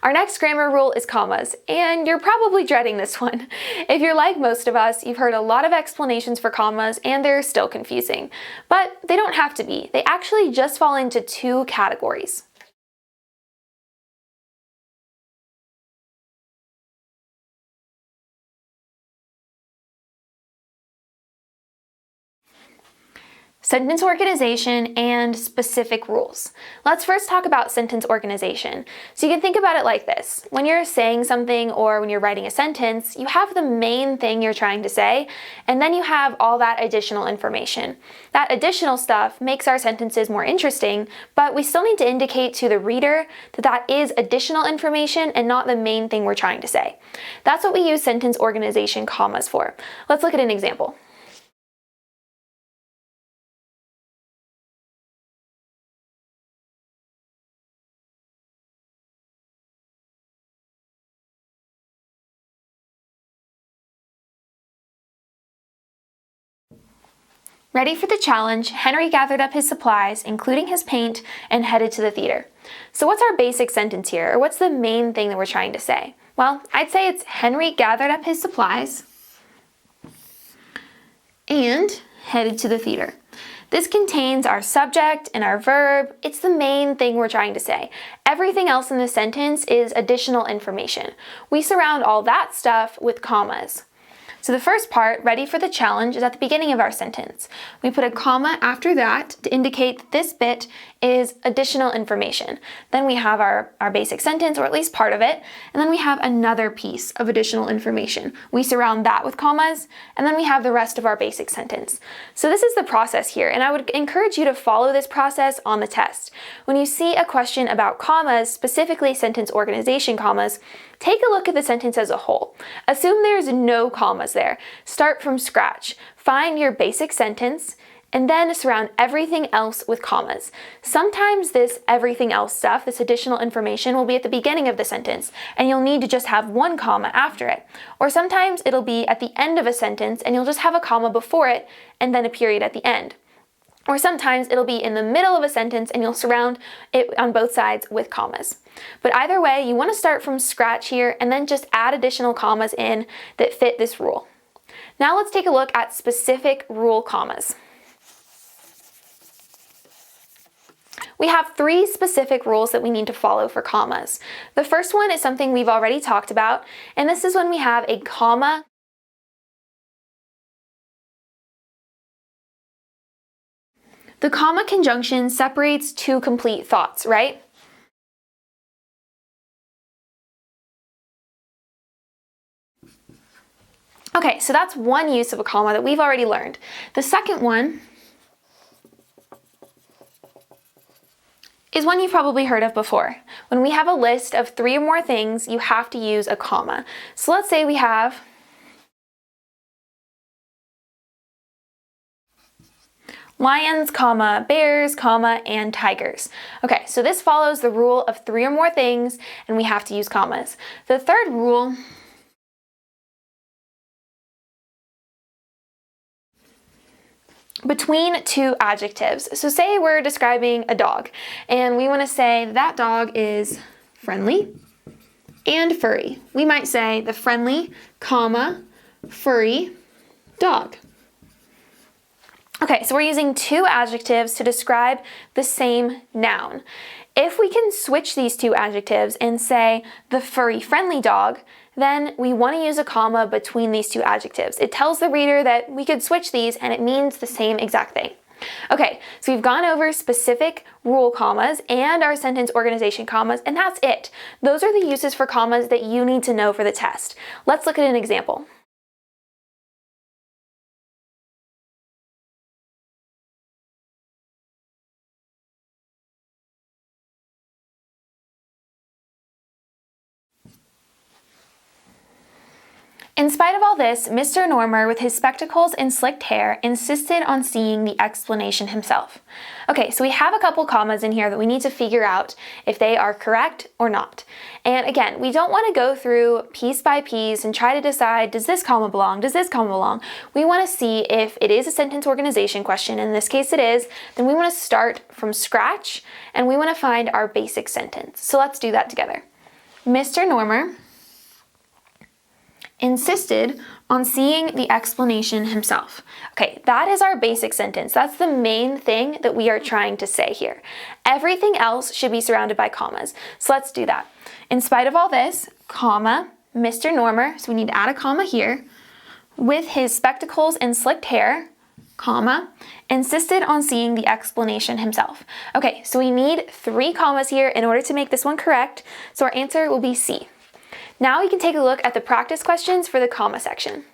Our next grammar rule is commas, and you're probably dreading this one. If you're like most of us, you've heard a lot of explanations for commas and they're still confusing. But they don't have to be. They actually just fall into two categories. Sentence organization and specific rules. Let's first talk about sentence organization. So you can think about it like this. When you're saying something or when you're writing a sentence, you have the main thing you're trying to say, and then you have all that additional information. That additional stuff makes our sentences more interesting, but we still need to indicate to the reader that that is additional information and not the main thing we're trying to say. That's what we use sentence organization commas for. Let's look at an example. Ready for the challenge, Henry gathered up his supplies, including his paint, and headed to the theater. So what's our basic sentence here, or what's the main thing that we're trying to say? Well, I'd say it's Henry gathered up his supplies and headed to the theater. This contains our subject and our verb. It's the main thing we're trying to say. Everything else in the sentence is additional information. We surround all that stuff with commas. So the first part, ready for the challenge, is at the beginning of our sentence. We put a comma after that to indicate that this bit is additional information. Then we have our basic sentence, or at least part of it, and then we have another piece of additional information. We surround that with commas, and then we have the rest of our basic sentence. So this is the process here, and I would encourage you to follow this process on the test. When you see a question about commas, specifically sentence organization commas, take a look at the sentence as a whole. Assume there's no commas there. Start from scratch. Find your basic sentence, and then surround everything else with commas. Sometimes this everything else stuff, this additional information, will be at the beginning of the sentence, and you'll need to just have one comma after it. Or sometimes it'll be at the end of a sentence, and you'll just have a comma before it, and then a period at the end. Or sometimes it'll be in the middle of a sentence, and you'll surround it on both sides with commas. But either way, you want to start from scratch here, and then just add additional commas in that fit this rule. Now let's take a look at specific rule commas. We have three specific rules that we need to follow for commas. The first one is something we've already talked about, and this is when we have a comma The comma conjunction separates two complete thoughts, right? Okay, so that's one use of a comma that we've already learned. The second one is one you've probably heard of before. When we have a list of three or more things, you have to use a comma. So let's say we have lions, comma, bears, comma, and tigers. Okay, so this follows the rule of three or more things, and we have to use commas. The third rule between two adjectives. So say we're describing a dog, and we want to say that dog is friendly and furry. We might say the friendly, comma, furry dog. Okay, so we're using two adjectives to describe the same noun. If we can switch these two adjectives and say the furry friendly dog, then we want to use a comma between these two adjectives. It tells the reader that we could switch these and it means the same exact thing. Okay, so we've gone over specific rule commas and our sentence organization commas, and that's it. Those are the uses for commas that you need to know for the test. Let's look at an example. In spite of all this, Mr. Normer, with his spectacles and slicked hair, insisted on seeing the explanation himself. Okay, so we have a couple commas in here that we need to figure out if they are correct or not. And again, we don't want to go through piece by piece and try to decide, does this comma belong? Does this comma belong? We want to see if it is a sentence organization question. In this case it is. Then we want to start from scratch and we want to find our basic sentence. So let's do that together. Mr. Normer insisted on seeing the explanation himself. Okay, that is our basic sentence. That's the main thing that we are trying to say here. Everything else should be surrounded by commas. So let's do that. In spite of all this, comma, Mr. Normer, so we need to add a comma here, with his spectacles and slicked hair, comma, insisted on seeing the explanation himself. Okay, so we need 3 commas here in order to make this one correct, so our answer will be C. Now we can take a look at the practice questions for the comma section.